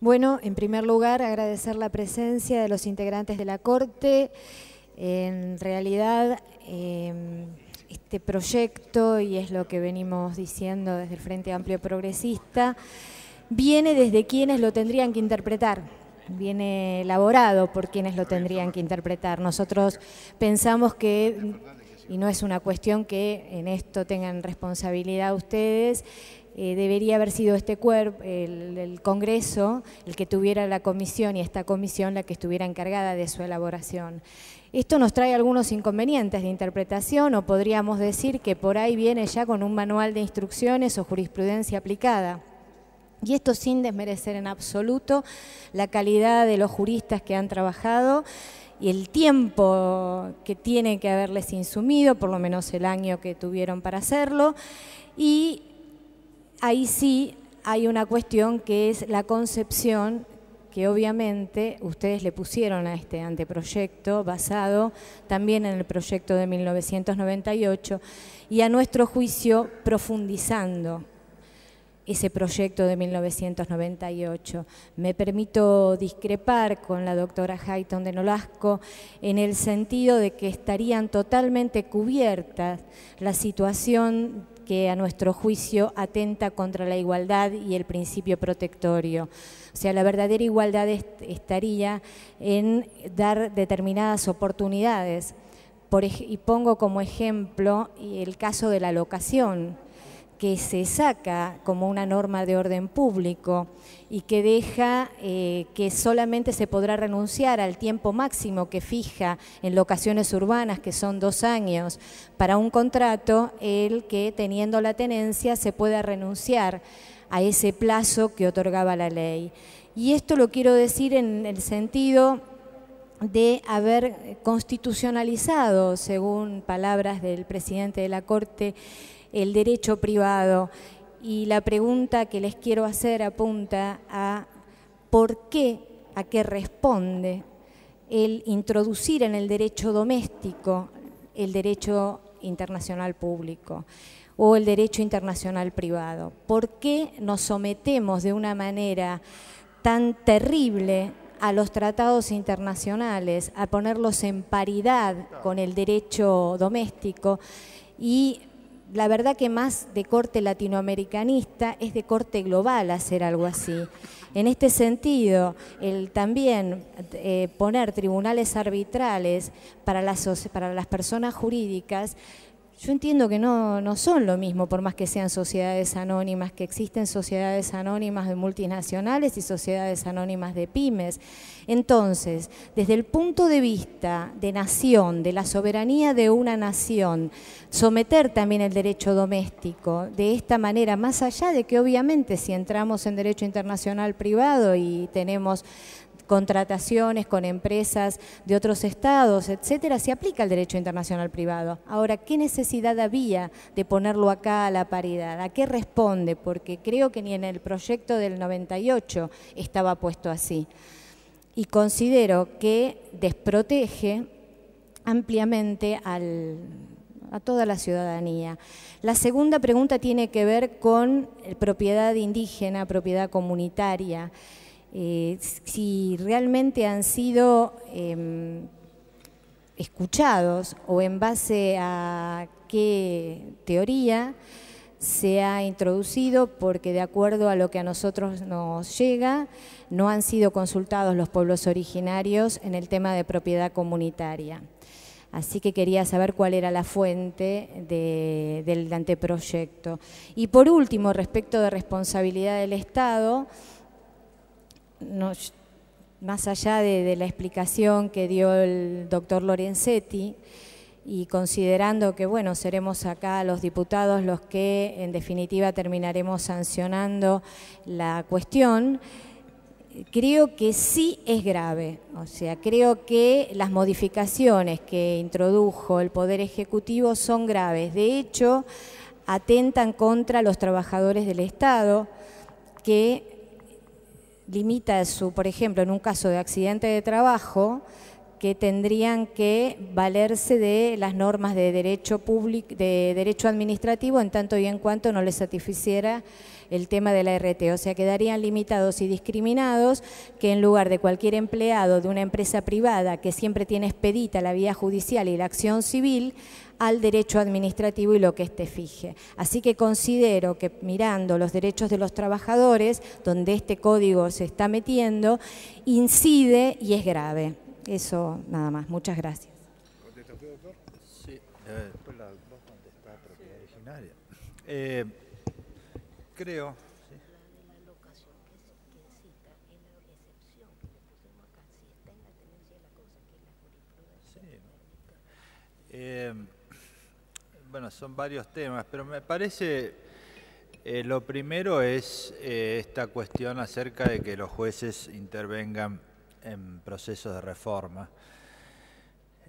Bueno, en primer lugar, agradecer la presencia de los integrantes de la Corte. En realidad, este proyecto, y es lo que venimos diciendo desde el Frente Amplio Progresista, viene desde quienes lo tendrían que interpretar, viene elaborado por quienes lo tendrían que interpretar. Nosotros pensamos que, y no es una cuestión que en esto tengan responsabilidad ustedes, debería haber sido este cuerpo, el Congreso, el que tuviera la comisión y esta comisión la que estuviera encargada de su elaboración. Esto nos trae algunos inconvenientes de interpretación, o podríamos decir que por ahí viene ya con un manual de instrucciones o jurisprudencia aplicada. Y esto sin desmerecer en absoluto la calidad de los juristas que han trabajado y el tiempo que tiene que haberles insumido, por lo menos el año que tuvieron para hacerlo. Y ahí sí hay una cuestión que es la concepción que obviamente ustedes le pusieron a este anteproyecto, basado también en el proyecto de 1998, y a nuestro juicio profundizando ese proyecto de 1998. Me permito discrepar con la doctora Hayton de Nolasco en el sentido de que estarían totalmente cubiertas la situación que a nuestro juicio atenta contra la igualdad y el principio protectorio. O sea, la verdadera igualdad estaría en dar determinadas oportunidades. Y pongo como ejemplo el caso de la locación, que se saca como una norma de orden público y que deja que solamente se podrá renunciar al tiempo máximo que fija en locaciones urbanas, que son 2 años, para un contrato, el que teniendo la tenencia se pueda renunciar a ese plazo que otorgaba la ley. Y esto lo quiero decir en el sentido de haber constitucionalizado, según palabras del presidente de la Corte, el derecho privado. Y la pregunta que les quiero hacer apunta a por qué, a qué responde el introducir en el derecho doméstico el derecho internacional público o el derecho internacional privado. ¿Por qué nos sometemos de una manera tan terrible a los tratados internacionales, a ponerlos en paridad con el derecho doméstico? Y la verdad que más de corte latinoamericanista es de corte global hacer algo así. En este sentido, el también poner tribunales arbitrales para las personas jurídicas, yo entiendo que no son lo mismo, por más que sean sociedades anónimas, que existen sociedades anónimas de multinacionales y sociedades anónimas de pymes. Entonces, desde el punto de vista de nación, de la soberanía de una nación, someter también el derecho doméstico de esta manera, más allá de que obviamente si entramos en derecho internacional privado y tenemos contrataciones con empresas de otros estados, etcétera, se aplica el derecho internacional privado. Ahora, ¿qué necesidad había de ponerlo acá a la paridad? ¿A qué responde? Porque creo que ni en el proyecto del 98 estaba puesto así. Y considero que desprotege ampliamente a toda la ciudadanía. La segunda pregunta tiene que ver con propiedad indígena, propiedad comunitaria. Si realmente han sido escuchados o en base a qué teoría se ha introducido, porque de acuerdo a lo que a nosotros nos llega, no han sido consultados los pueblos originarios en el tema de propiedad comunitaria. Así que quería saber cuál era la fuente del anteproyecto. Y por último, respecto de responsabilidad del Estado, más allá de la explicación que dio el doctor Lorenzetti, y considerando que, bueno, seremos acá los diputados los que en definitiva terminaremos sancionando la cuestión, creo que sí es grave. O sea, creo que las modificaciones que introdujo el Poder Ejecutivo son graves. De hecho, atentan contra los trabajadores del Estado, que limita por ejemplo, en un caso de accidente de trabajo, que tendrían que valerse de las normas de derecho público, de derecho administrativo, en tanto y en cuanto no les satisficiera el tema de la RT, o sea, quedarían limitados y discriminados que en lugar de cualquier empleado de una empresa privada que siempre tiene expedita la vía judicial y la acción civil, al derecho administrativo y lo que éste fije. Así que considero que mirando los derechos de los trabajadores, donde este código se está metiendo, incide y es grave. Eso nada más. Muchas gracias. ¿Contesta usted, doctor? Sí, después vos contestás propiedad originaria. Creo... La locación que cita en la excepción que le pusimos acá, si está en la tenencia de la cosa, que es la jurisprudencia. Sí. Bueno, son varios temas, pero me parece lo primero es esta cuestión acerca de que los jueces intervengan en procesos de reforma.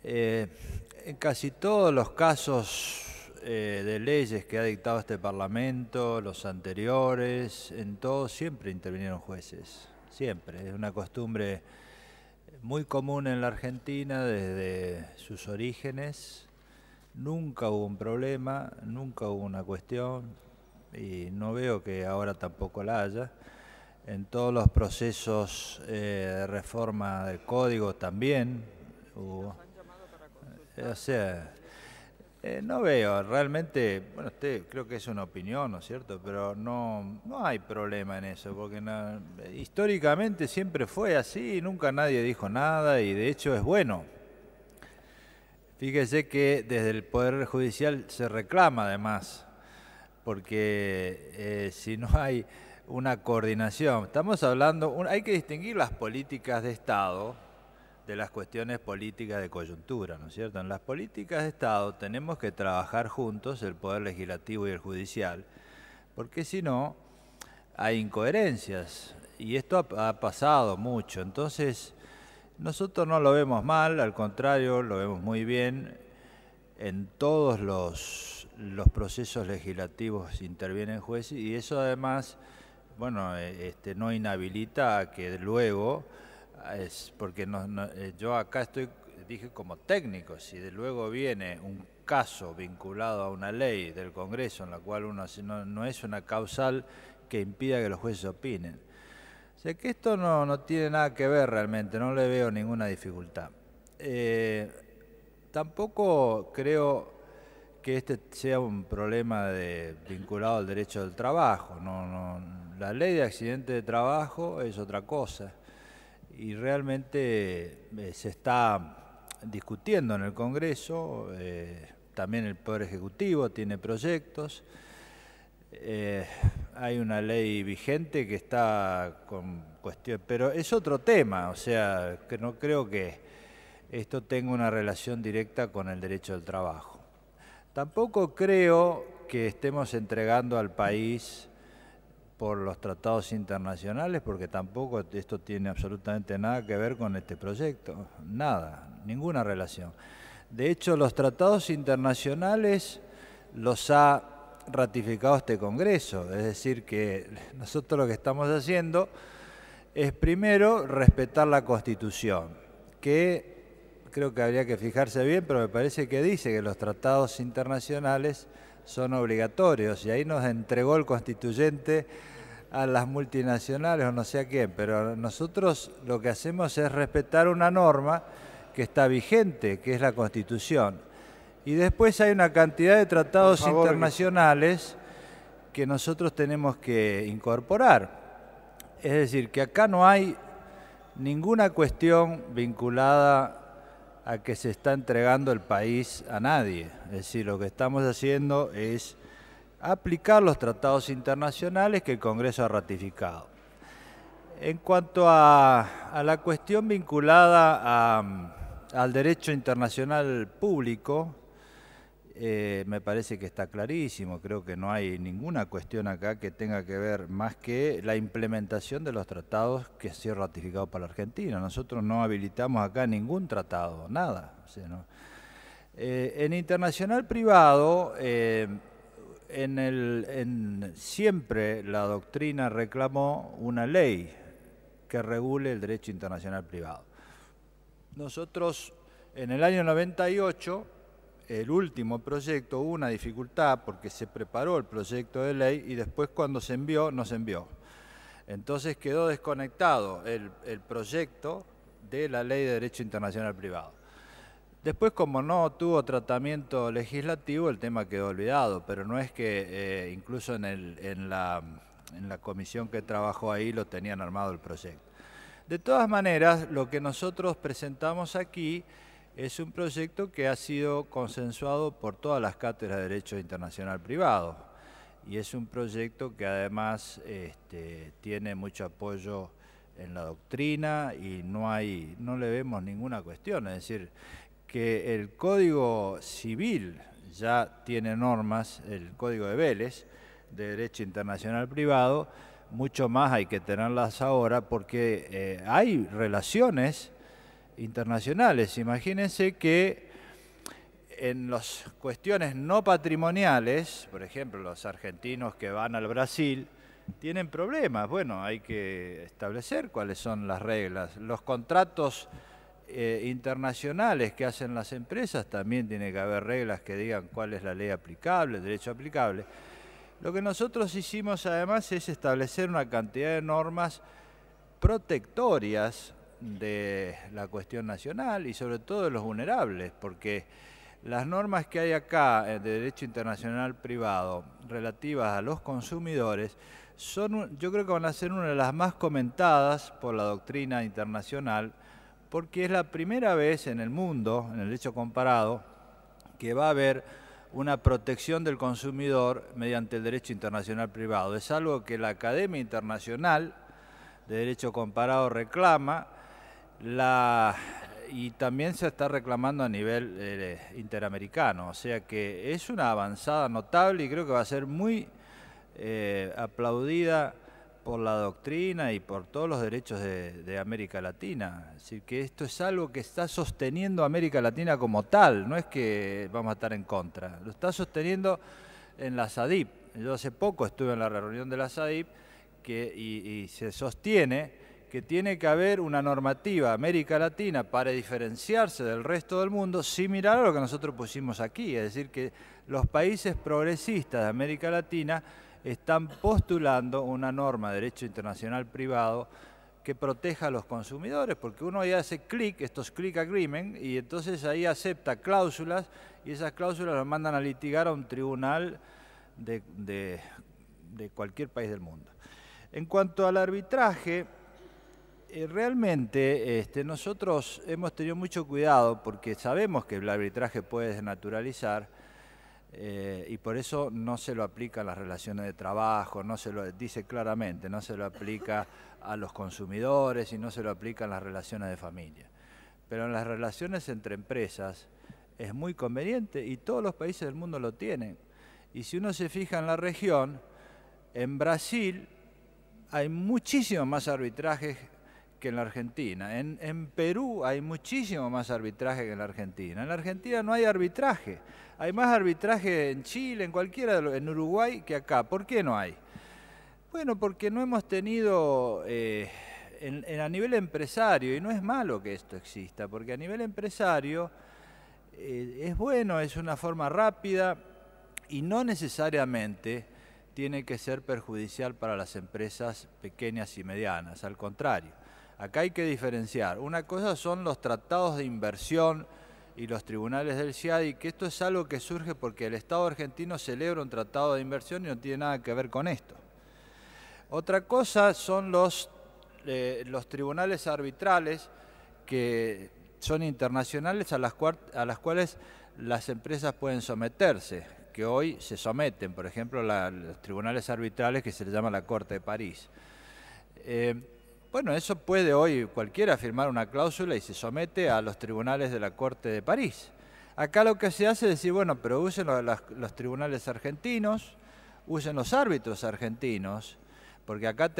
En casi todos los casos de leyes que ha dictado este Parlamento, los anteriores, en todos siempre intervinieron jueces, siempre. Es una costumbre muy común en la Argentina desde sus orígenes. Nunca hubo un problema, nunca hubo una cuestión y no veo que ahora tampoco la haya. En todos los procesos de reforma del código también hubo. O sea, no veo realmente, bueno, usted creo que es una opinión, ¿no es cierto? Pero no hay problema en eso, porque históricamente siempre fue así, nunca nadie dijo nada y de hecho es bueno. Fíjese que desde el Poder Judicial se reclama además, porque si no hay una coordinación, estamos hablando, hay que distinguir las políticas de Estado de las cuestiones políticas de coyuntura, ¿no es cierto? En las políticas de Estado tenemos que trabajar juntos, el Poder Legislativo y el Judicial, porque si no hay incoherencias, y esto ha pasado mucho, entonces... Nosotros no lo vemos mal, al contrario, lo vemos muy bien. En todos los procesos legislativos intervienen jueces y eso además, bueno, no inhabilita a que luego, porque yo acá dije como técnico, si de luego viene un caso vinculado a una ley del Congreso en la cual no es una causal que impida que los jueces opinen. O sea que esto no tiene nada que ver realmente, no le veo ninguna dificultad. Tampoco creo que este sea un problema vinculado al derecho del trabajo. La ley de accidente de trabajo es otra cosa y realmente se está discutiendo en el Congreso, también el Poder Ejecutivo tiene proyectos. Hay una ley vigente que está con cuestión, pero es otro tema, o sea, que no creo que esto tenga una relación directa con el derecho del trabajo. Tampoco creo que estemos entregando al país por los tratados internacionales, porque tampoco esto tiene absolutamente nada que ver con este proyecto, nada, ninguna relación. De hecho, los tratados internacionales los ha ratificado este Congreso, es decir que nosotros lo que estamos haciendo es primero respetar la Constitución, que creo que habría que fijarse bien, pero me parece que dice que los tratados internacionales son obligatorios y ahí nos entregó el constituyente a las multinacionales o no sé a quién, pero nosotros lo que hacemos es respetar una norma que está vigente, que es la Constitución. Y después hay una cantidad de tratados internacionales que nosotros tenemos que incorporar. Es decir, que acá no hay ninguna cuestión vinculada a que se está entregando el país a nadie. Es decir, lo que estamos haciendo es aplicar los tratados internacionales que el Congreso ha ratificado. En cuanto a la cuestión vinculada al derecho internacional público, me parece que está clarísimo, creo que no hay ninguna cuestión acá que tenga que ver más que la implementación de los tratados que ha sido ratificado por la Argentina. Nosotros no habilitamos acá ningún tratado, nada. O sea, ¿no? En internacional privado, siempre la doctrina reclamó una ley que regule el derecho internacional privado. Nosotros en el año 98 el último proyecto hubo una dificultad porque se preparó el proyecto de ley y después cuando se envió, no se envió. Entonces quedó desconectado el proyecto de la Ley de Derecho Internacional Privado. Después, como no tuvo tratamiento legislativo, el tema quedó olvidado, pero no es que incluso en la comisión que trabajó ahí lo tenían armado el proyecto. De todas maneras, lo que nosotros presentamos aquí es un proyecto que ha sido consensuado por todas las cátedras de Derecho Internacional Privado y es un proyecto que además tiene mucho apoyo en la doctrina y no le vemos ninguna cuestión, es decir, que el Código Civil ya tiene normas, el Código de Vélez, de Derecho Internacional Privado, mucho más hay que tenerlas ahora porque hay relaciones internacionales. Imagínense que en las cuestiones no patrimoniales, por ejemplo, los argentinos que van al Brasil, tienen problemas. Bueno, hay que establecer cuáles son las reglas. Los contratos internacionales que hacen las empresas, también tiene que haber reglas que digan cuál es la ley aplicable, el derecho aplicable. Lo que nosotros hicimos además es establecer una cantidad de normas protectorias de la cuestión nacional y sobre todo de los vulnerables, porque las normas que hay acá de derecho internacional privado relativas a los consumidores yo creo que van a ser una de las más comentadas por la doctrina internacional, porque es la primera vez en el mundo, en el derecho comparado, que va a haber una protección del consumidor mediante el derecho internacional privado. Es algo que la Academia Internacional de Derecho Comparado reclama y también se está reclamando a nivel interamericano. O sea que es una avanzada notable y creo que va a ser muy aplaudida por la doctrina y por todos los derechos de América Latina. Es decir, que esto es algo que está sosteniendo a América Latina como tal, no es que vamos a estar en contra, lo está sosteniendo en la SADIP. Yo hace poco estuve en la reunión de la SADIP y se sostiene que tiene que haber una normativa América Latina para diferenciarse del resto del mundo similar a lo que nosotros pusimos aquí, es decir, que los países progresistas de América Latina están postulando una norma de derecho internacional privado que proteja a los consumidores, porque uno ya hace clic, estos click agreement, y entonces ahí acepta cláusulas, y esas cláusulas las mandan a litigar a un tribunal de cualquier país del mundo. En cuanto al arbitraje, realmente nosotros hemos tenido mucho cuidado, porque sabemos que el arbitraje puede desnaturalizar, y por eso no se lo aplica a las relaciones de trabajo, no se lo dice claramente, no se lo aplica a los consumidores y no se lo aplica en las relaciones de familia. Pero en las relaciones entre empresas es muy conveniente y todos los países del mundo lo tienen. Y si uno se fija en la región, en Brasil hay muchísimo más arbitrajes que en la Argentina. En Perú hay muchísimo más arbitraje que en la Argentina. En la Argentina no hay arbitraje. Hay más arbitraje en Chile, en Uruguay que acá. ¿Por qué no hay? Bueno, porque no hemos tenido a nivel empresario, y no es malo que esto exista, porque a nivel empresario es bueno, es una forma rápida y no necesariamente tiene que ser perjudicial para las empresas pequeñas y medianas, al contrario. Acá hay que diferenciar. Una cosa son los tratados de inversión y los tribunales del CIADI, que esto es algo que surge porque el Estado argentino celebra un tratado de inversión y no tiene nada que ver con esto. Otra cosa son los tribunales arbitrales que son internacionales a las cuales las empresas pueden someterse, que hoy se someten, por ejemplo, los tribunales arbitrales que se les llama la Corte de París. Bueno, eso puede hoy cualquiera firmar una cláusula y se somete a los tribunales de la Corte de París. Acá lo que se hace es decir, bueno, pero usen los tribunales argentinos, usen los árbitros argentinos, porque acá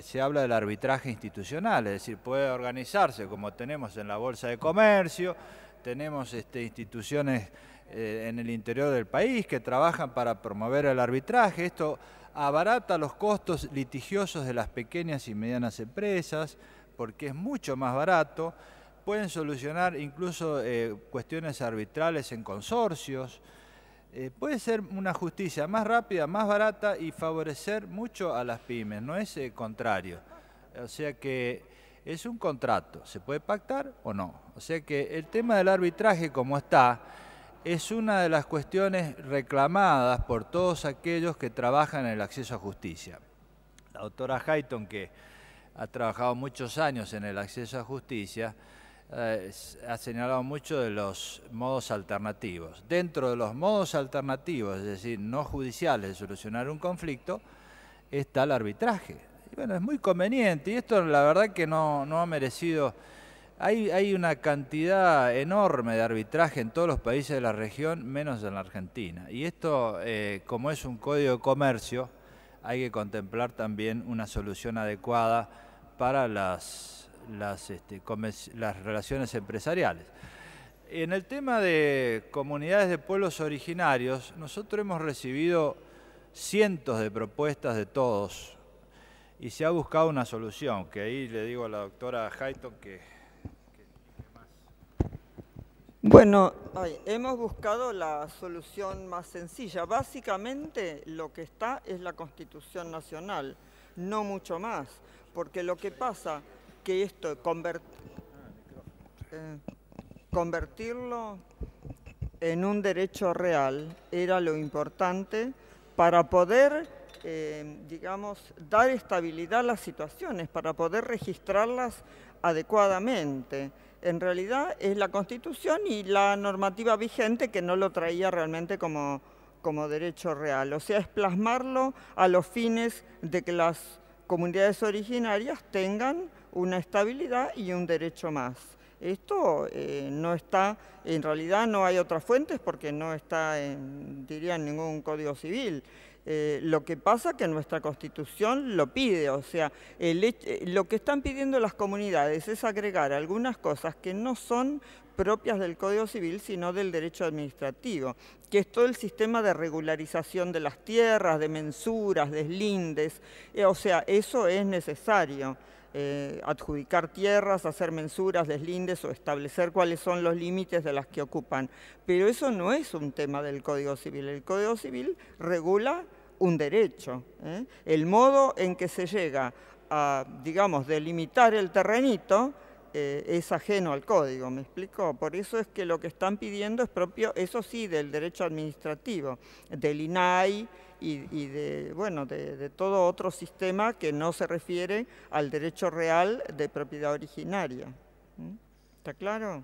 se habla del arbitraje institucional, es decir, puede organizarse como tenemos en la Bolsa de Comercio, tenemos instituciones en el interior del país que trabajan para promover el arbitraje. Esto abarata los costos litigiosos de las pequeñas y medianas empresas, porque es mucho más barato, pueden solucionar incluso cuestiones arbitrales en consorcios. Puede ser una justicia más rápida, más barata y favorecer mucho a las pymes, no es contrario. O sea que es un contrato, ¿se puede pactar o no? O sea que el tema del arbitraje como está es una de las cuestiones reclamadas por todos aquellos que trabajan en el acceso a justicia. La doctora Hayton, que ha trabajado muchos años en el acceso a justicia, ha señalado mucho de los modos alternativos. Dentro de los modos alternativos, es decir, no judiciales de solucionar un conflicto, está el arbitraje. Y bueno, es muy conveniente y esto la verdad que no ha merecido... Hay una cantidad enorme de arbitraje en todos los países de la región, menos en la Argentina. Y esto, como es un código de comercio, hay que contemplar también una solución adecuada para las relaciones empresariales. En el tema de comunidades de pueblos originarios, nosotros hemos recibido cientos de propuestas de todos y se ha buscado una solución, que ahí le digo a la doctora Hayton que... Bueno, hemos buscado la solución más sencilla. Básicamente lo que está es la Constitución Nacional, no mucho más, porque lo que pasa que esto, convertirlo en un derecho real era lo importante para poder, digamos, dar estabilidad a las situaciones, para poder registrarlas adecuadamente. En realidad es la Constitución y la normativa vigente que no lo traía realmente como derecho real. O sea, es plasmarlo a los fines de que las comunidades originarias tengan una estabilidad y un derecho más. Esto no está, en realidad no hay otras fuentes porque no está, diría, en ningún código civil. Lo que pasa es que nuestra Constitución lo pide, o sea, lo que están pidiendo las comunidades es agregar algunas cosas que no son propias del Código Civil, sino del derecho administrativo, que es todo el sistema de regularización de las tierras, de mensuras, deslindes, o sea, eso es necesario. Adjudicar tierras, hacer mensuras, deslindes o establecer cuáles son los límites de las que ocupan. Pero eso no es un tema del Código Civil. El Código Civil regula un derecho. El modo en que se llega a, digamos, delimitar el terrenito es ajeno al Código, ¿me explico? Por eso es que lo que están pidiendo es propio, eso sí, del derecho administrativo, del INAI, y de todo otro sistema que no se refiere al derecho real de propiedad originaria. ¿Está claro?